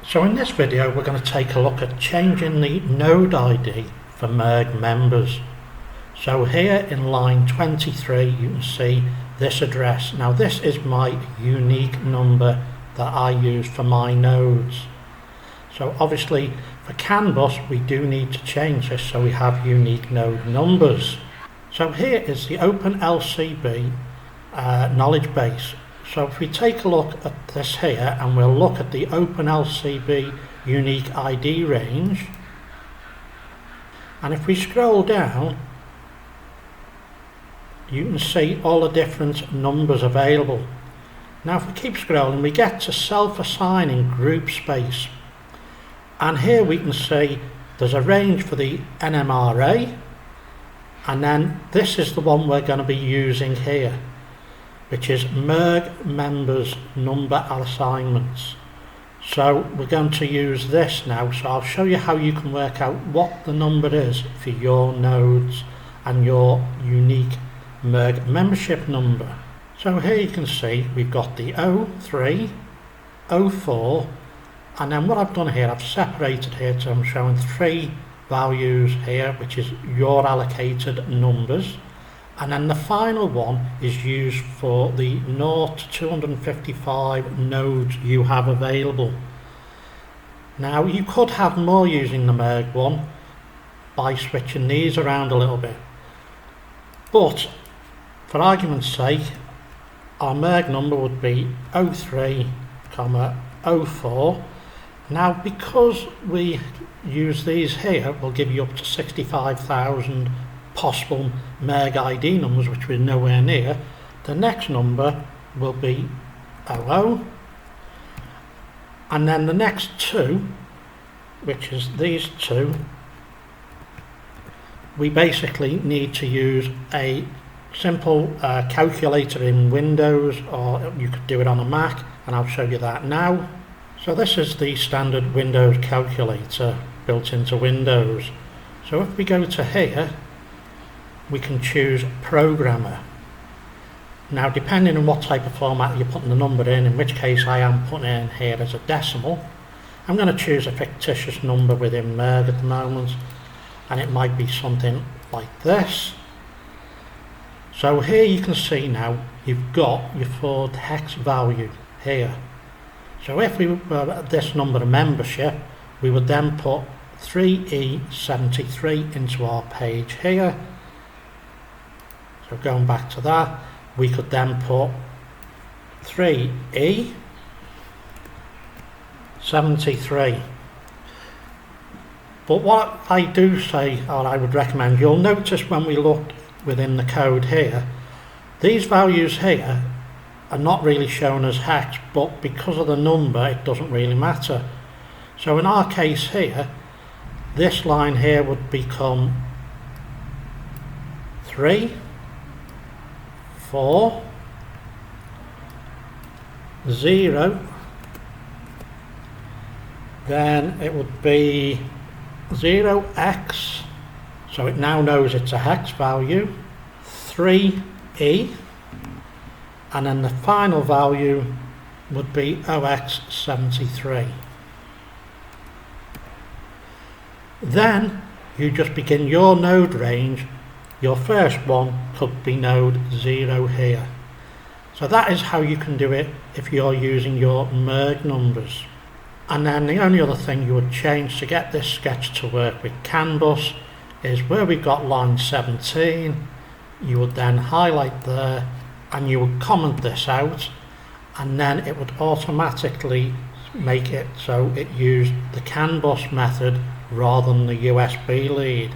So in this video we're going to take a look at changing the node ID for MERG members. So here in line 23 you can see this address. Now this is my unique number that I use for my nodes. So obviously for CAN bus we do need to change this so we have unique node numbers. So here is the Open LCB knowledge base. So if we take a look at this here and we'll look at the Open LCB unique ID range, and if we scroll down you can see all the different numbers available. Now if we keep scrolling we get to self-assigning group space, and here we can see there's a range for the NMRA, and then this is the one we're going to be using here, which is MERG members number assignments. So we're going to use this now, so I'll show you how you can work out what the number is for your nodes and your unique MERG membership number. So here you can see we've got the 03, 04, and then what I've done here, I've separated here, so I'm showing three values here, which is your allocated numbers. And then the final one is used for the 0 to 255 nodes you have available. Now you could have more using the MERG one by switching these around a little bit, but for argument's sake our MERG number would be 03, 04. Now because we use these here, we'll give you up to 65,000 possible MERG ID numbers, which we're nowhere near. The next number will be 00, and then the next two, which is these two, we basically need to use a simple calculator in Windows, or you could do it on a Mac, and I'll show you that now. So this is the standard Windows calculator built into Windows. So if we go to here, we can choose programmer. Now depending on what type of format you're putting the number in which case I am putting it in here as a decimal, I'm going to choose a fictitious number within MERG at the moment, and it might be something like this. So here you can see now you've got your forward hex value here. So if we were at this number of membership, we would then put 3E73 into our page here. So going back to that, we could then put 3E73. But what I do say, or I would recommend, you'll notice when we look within the code here, these values here are not really shown as hex, but because of the number it doesn't really matter. So in our case here, this line here would become 3, 4, 0, then it would be 0x, so it now knows it's a hex value, 3E, and then the final value would be 0x73. Then you just begin your node range. Your first one could be node 0 here. So that is how you can do it if you're using your MERG numbers. And then the only other thing you would change to get this sketch to work with CAN bus is where we've got line 17, you would then highlight there and you would comment this out, and then it would automatically make it so it used the CAN bus method rather than the USB lead.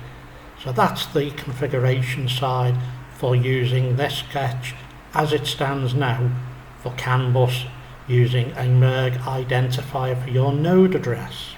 So that's the configuration side for using this sketch as it stands now for CAN bus using a MERG identifier for your node address.